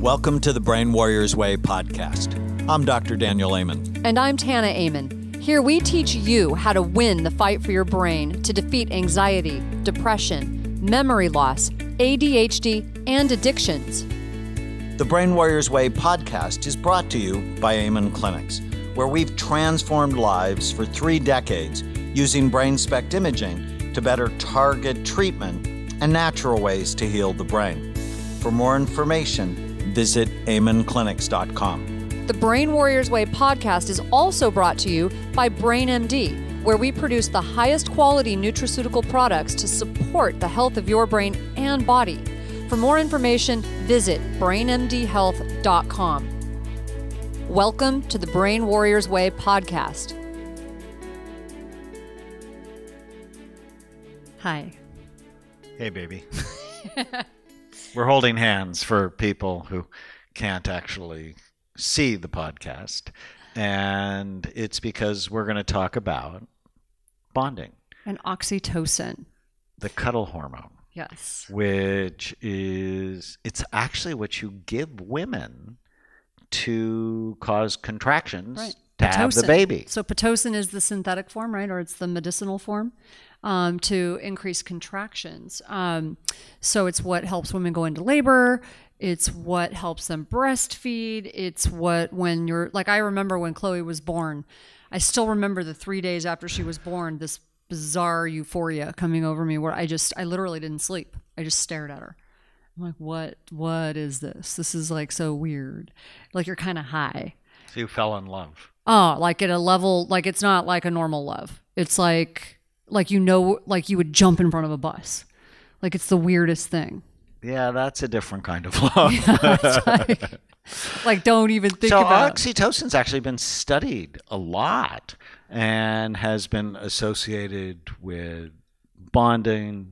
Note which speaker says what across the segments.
Speaker 1: Welcome to the Brain Warriors Way podcast. I'm Dr. Daniel Amen.
Speaker 2: And I'm Tana Amen. Here we teach you how to win the fight for your brain to defeat anxiety, depression, memory loss, ADHD, and addictions.
Speaker 1: The Brain Warriors Way podcast is brought to you by Amen Clinics, where we've transformed lives for 3 decades using brain SPECT imaging to better target treatment and natural ways to heal the brain. For more information, visit amenclinics.com.
Speaker 2: The Brain Warriors Way podcast is also brought to you by BrainMD, where we produce the highest quality nutraceutical products to support the health of your brain and body. For more information, visit brainmdhealth.com. Welcome to the Brain Warriors Way podcast. Hi.
Speaker 1: Hey, baby. We're holding hands for people who can't actually see the podcast. And it's because we're going to talk about bonding.
Speaker 2: And oxytocin.
Speaker 1: The cuddle hormone.
Speaker 2: Yes.
Speaker 1: Which is, it's actually what you give women to cause contractions to have the baby.
Speaker 2: So Pitocin is the synthetic form, right? Or it's the medicinal form to increase contractions. So it's what helps women go into labor. It's what helps them breastfeed. It's what, when you're, like, I remember when Chloe was born, I still remember the 3 days after she was born, this bizarre euphoria coming over me where I literally didn't sleep. I just stared at her. I'm like, what is this? This is like so weird. Like, you're kind of high.
Speaker 1: So you fell in love.
Speaker 2: Oh, like at a level, like it's not like a normal love. It's like, you know, like you would jump in front of a bus. Like, it's the weirdest thing.
Speaker 1: Yeah, that's a different kind of love.
Speaker 2: Yeah, like don't even think about it.
Speaker 1: So oxytocin's actually been studied a lot and has been associated with bonding,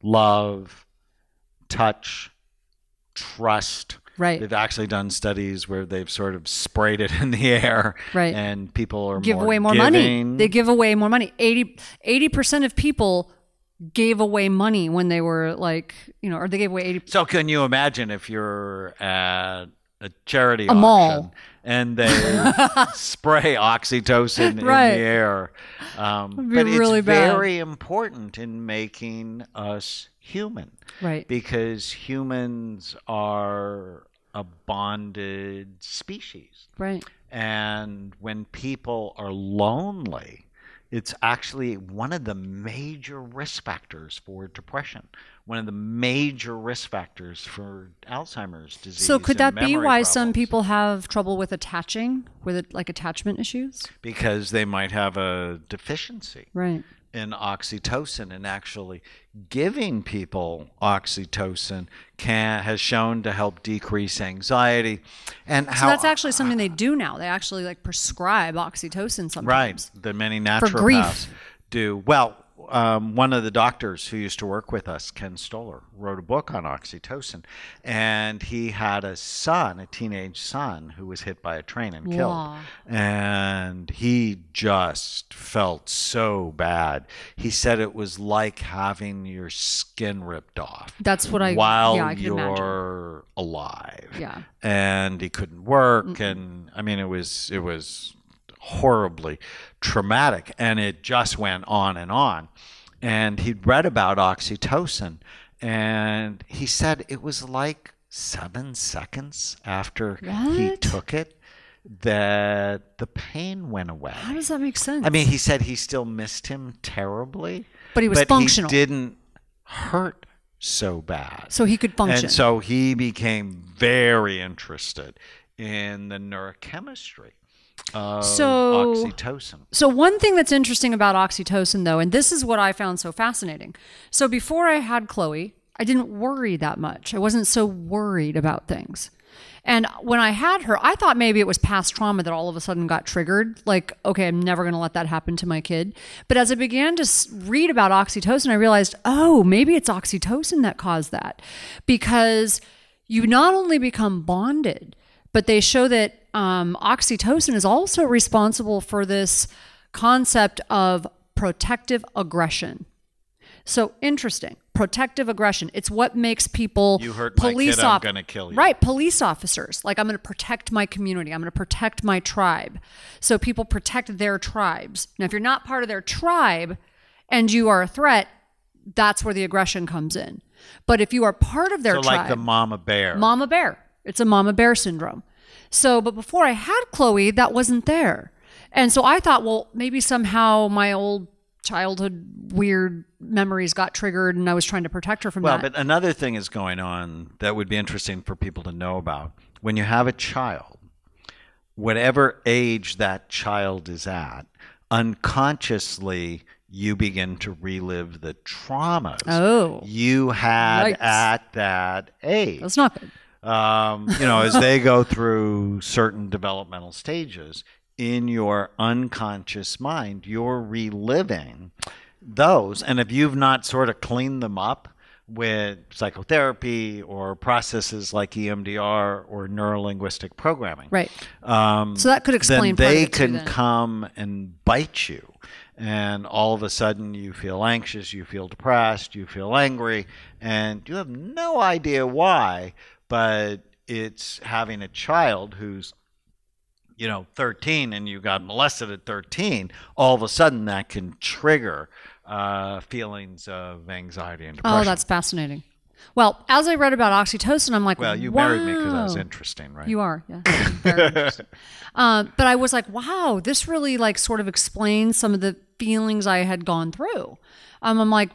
Speaker 1: love, touch, trust.
Speaker 2: Right.
Speaker 1: They've actually done studies where they've sort of sprayed it in the air.
Speaker 2: Right.
Speaker 1: And people are
Speaker 2: give away more money. They give away more money. 80% of people gave away money when they were like, you know, or they gave away 80.
Speaker 1: So can you imagine if you're at a charity
Speaker 2: auction
Speaker 1: mall and they spray oxytocin in the air? But
Speaker 2: really
Speaker 1: it's
Speaker 2: bad.
Speaker 1: Very important in making us human.
Speaker 2: Right.
Speaker 1: Because humans are a bonded species.
Speaker 2: Right.
Speaker 1: And when people are lonely, it's actually one of the major risk factors for depression, one of the major risk factors for Alzheimer's disease.
Speaker 2: So could that be why
Speaker 1: problems.
Speaker 2: some people have trouble with attaching, with it, like attachment issues?
Speaker 1: Because they might have a deficiency.
Speaker 2: Right.
Speaker 1: In oxytocin, and actually giving people oxytocin has shown to help decrease anxiety. And
Speaker 2: so that's actually something they do now. They actually like prescribe oxytocin sometimes.
Speaker 1: Right. The many naturopaths
Speaker 2: for grief.
Speaker 1: do. Well, one of the doctors who used to work with us, Ken Stoller, wrote a book on oxytocin, and he had a son, a teenage son, who was hit by a train and killed. And he just felt so bad. He said it was like having your skin ripped off.
Speaker 2: That's what I
Speaker 1: while
Speaker 2: I can
Speaker 1: you're
Speaker 2: imagine.
Speaker 1: alive.
Speaker 2: Yeah.
Speaker 1: And he couldn't work, and I mean, it was horribly traumatic, and it just went on. And he'd read about oxytocin, and he said it was like 7 seconds after he took it that the pain went away.
Speaker 2: How does that make sense?
Speaker 1: I mean, he said he still missed him terribly,
Speaker 2: but he was functional.
Speaker 1: He didn't hurt so bad,
Speaker 2: so he could function.
Speaker 1: And so he became very interested in the neurochemistry of oxytocin.
Speaker 2: So one thing that's interesting about oxytocin, though, and this is what I found so fascinating. So before I had Chloe, I didn't worry that much. I wasn't so worried about things. And when I had her, I thought maybe it was past trauma that all of a sudden got triggered. Like, okay, I'm never going to let that happen to my kid. But as I began to read about oxytocin, I realized, oh, maybe it's oxytocin that caused that. Because you not only become bonded, but they show that oxytocin is also responsible for this concept of protective aggression. So interesting. Protective aggression. It's what makes people
Speaker 1: You hurt my kid, I'm going to kill you.
Speaker 2: Right, police officers. Like, I'm going to protect my community. I'm going to protect my tribe. So people protect their tribes. Now, if you're not part of their tribe and you are a threat, that's where the aggression comes in. But if you are part of their tribe,
Speaker 1: like the mama bear.
Speaker 2: Mama bear. It's a mama bear syndrome. So, but before I had Chloe, that wasn't there. And so I thought, well, maybe somehow my old childhood weird memories got triggered and I was trying to protect her from that.
Speaker 1: Well, but another thing is going on that would be interesting for people to know about. When you have a child, whatever age that child is at, unconsciously you begin to relive the traumas you had at that age.
Speaker 2: That's not good.
Speaker 1: As they go through certain developmental stages, in your unconscious mind, you're reliving those. And if you've not sort of cleaned them up with psychotherapy or processes like EMDR or neurolinguistic programming,
Speaker 2: right? So that could explain.
Speaker 1: Then they can come and bite you. And all of a sudden you feel anxious, you feel depressed, you feel angry, and you have no idea why, but it's having a child who's 13 and you got molested at 13, all of a sudden that can trigger feelings of anxiety and depression.
Speaker 2: Oh, that's fascinating. Well, as I read about oxytocin, I'm like,
Speaker 1: well, you
Speaker 2: wow.
Speaker 1: married me because I was interesting, right?
Speaker 2: You are, yeah. Very interesting. But I was like, wow, this really like sort of explains some of the feelings I had gone through. I'm like,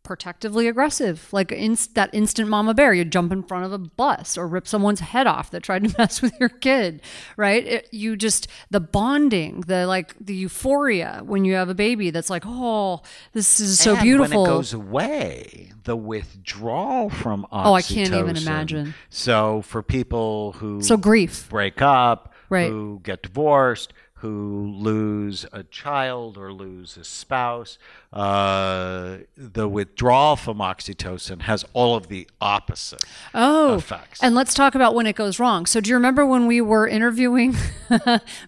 Speaker 2: protectively aggressive, like that instant mama bear. You jump in front of a bus or rip someone's head off that tried to mess with your kid, right? The bonding, the euphoria when you have a baby that's like, oh, this is so beautiful.
Speaker 1: When it goes away, the withdrawal from oxytocin.
Speaker 2: Oh, I can't even imagine.
Speaker 1: So for people who
Speaker 2: grief,
Speaker 1: break up,
Speaker 2: right,
Speaker 1: who get divorced, who lose a child or lose a spouse, the withdrawal from oxytocin has all of the opposite effects.
Speaker 2: And let's talk about when it goes wrong. So do you remember when we were interviewing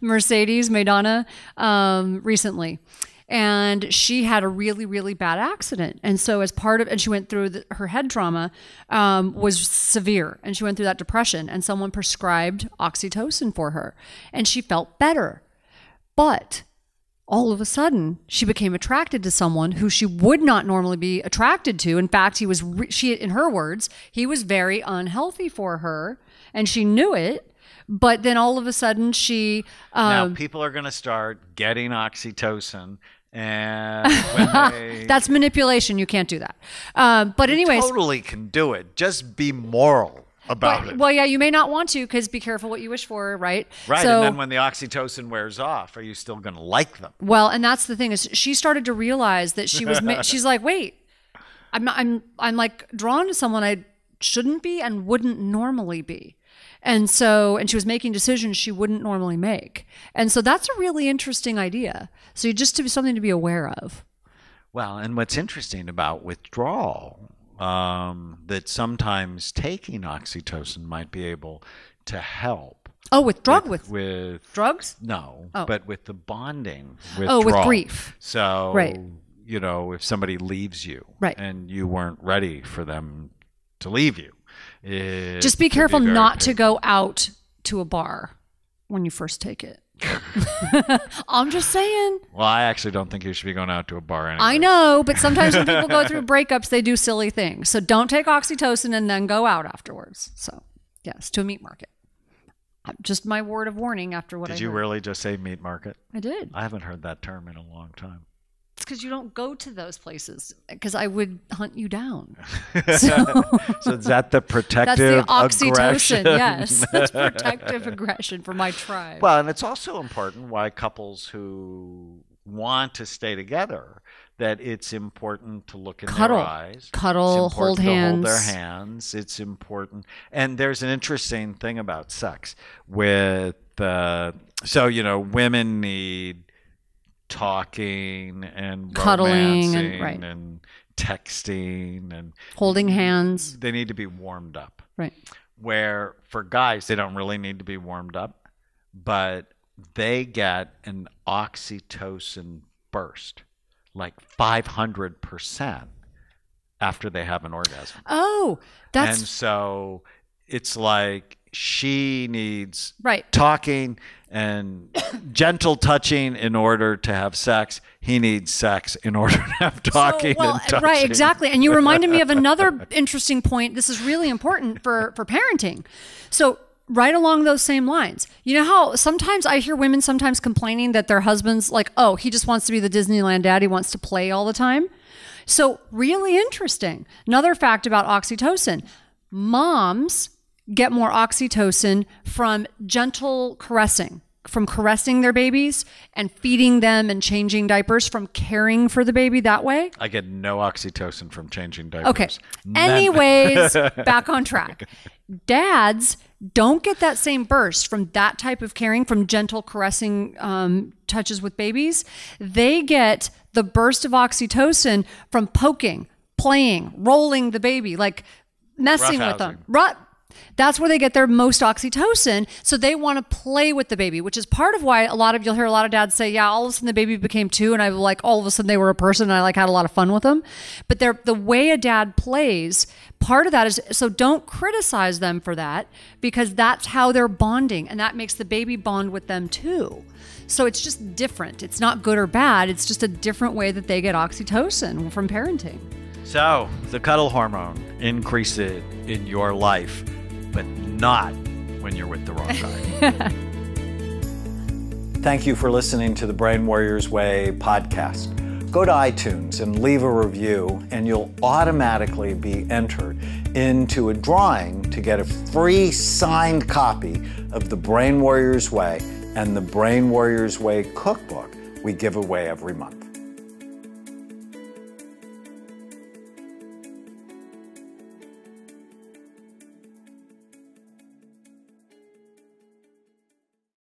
Speaker 2: Mercedes Madonna recently? And she had a really, really bad accident. And so as part of, and she went through her head trauma was severe. And she went through that depression. And someone prescribed oxytocin for her. And she felt better. But all of a sudden, she became attracted to someone who she would not normally be attracted to. In fact, in her words, he was very unhealthy for her. And she knew it. But then all of a sudden, she...
Speaker 1: now, people are going to start getting oxytocin. And when
Speaker 2: that's manipulation. You can't do that. But anyways,
Speaker 1: you totally can do it. Just be moral about it.
Speaker 2: Well, yeah, you may not want to because be careful what you wish for, right?
Speaker 1: Right. So, and then when the oxytocin wears off, are you still going to like them?
Speaker 2: Well, and that's the thing is she started to realize that she was. She's like, wait, I'm like drawn to someone I shouldn't be and wouldn't normally be. And she was making decisions she wouldn't normally make. And so that's a really interesting idea. So just to be something to be aware of.
Speaker 1: Well, and what's interesting about withdrawal, that sometimes taking oxytocin might be able to help.
Speaker 2: Oh, with drugs?
Speaker 1: No,
Speaker 2: oh.
Speaker 1: But with the bonding withdrawal.
Speaker 2: Oh, with grief.
Speaker 1: So,
Speaker 2: right.
Speaker 1: If somebody leaves you
Speaker 2: right.
Speaker 1: and you weren't ready for them to leave you.
Speaker 2: Just be careful not to go out to a bar when you first take it. I'm just saying.
Speaker 1: Well, I actually don't think you should be going out to a bar anyway.
Speaker 2: I know, but sometimes when people go through breakups, they do silly things. So don't take oxytocin and then go out afterwards. So, yes, to a meat market. Just my word of warning after what I heard.
Speaker 1: Did you really just say meat market?
Speaker 2: I did.
Speaker 1: I haven't heard that term in a long time.
Speaker 2: It's because you don't go to those places because I would hunt you down.
Speaker 1: So is that the protective
Speaker 2: That's the oxytocin,
Speaker 1: aggression?
Speaker 2: Yes. That's protective aggression for my tribe.
Speaker 1: Well, and it's also important why couples who want to stay together, that it's important to look in their eyes.
Speaker 2: Cuddle, hold hands.
Speaker 1: Hold their hands. It's important. And there's an interesting thing about sex with, women need talking and
Speaker 2: cuddling
Speaker 1: and texting and
Speaker 2: holding hands.
Speaker 1: They need to be warmed up.
Speaker 2: Right.
Speaker 1: Where for guys, they don't really need to be warmed up, but they get an oxytocin burst, like 500%, after they have an orgasm.
Speaker 2: Oh,
Speaker 1: And so it's like she needs
Speaker 2: right.
Speaker 1: talking and gentle touching in order to have sex. He needs sex in order to have talking and touching.
Speaker 2: Right, exactly. And you reminded me of another interesting point. This is really important for parenting. So right along those same lines, you know how sometimes I hear women sometimes complaining that their husband's like, oh, he just wants to be the Disneyland dad. He wants to play all the time. So really interesting. Another fact about oxytocin. Moms get more oxytocin from gentle caressing, from caressing their babies and feeding them and changing diapers, from caring for the baby that way.
Speaker 1: I get no oxytocin from changing diapers.
Speaker 2: Okay. Anyways, back on track. Dads don't get that same burst from that type of caring, from gentle caressing touches with babies. They get the burst of oxytocin from poking, playing, rolling the baby, like messing with them. That's where they get their most oxytocin. So they want to play with the baby, which is part of why you'll hear a lot of dads say, yeah, all of a sudden the baby became 2 and I like all of a sudden they were a person and I like had a lot of fun with them. But the way a dad plays, part of that is, so don't criticize them for that, because that's how they're bonding and that makes the baby bond with them too. So it's just different. It's not good or bad. It's just a different way that they get oxytocin from parenting.
Speaker 1: So the cuddle hormone, increase it in your life, but not when you're with the wrong guy. Thank you for listening to the Brain Warriors Way podcast. Go to iTunes and leave a review, and you'll automatically be entered into a drawing to get a free signed copy of the Brain Warriors Way and the Brain Warriors Way cookbook we give away every month.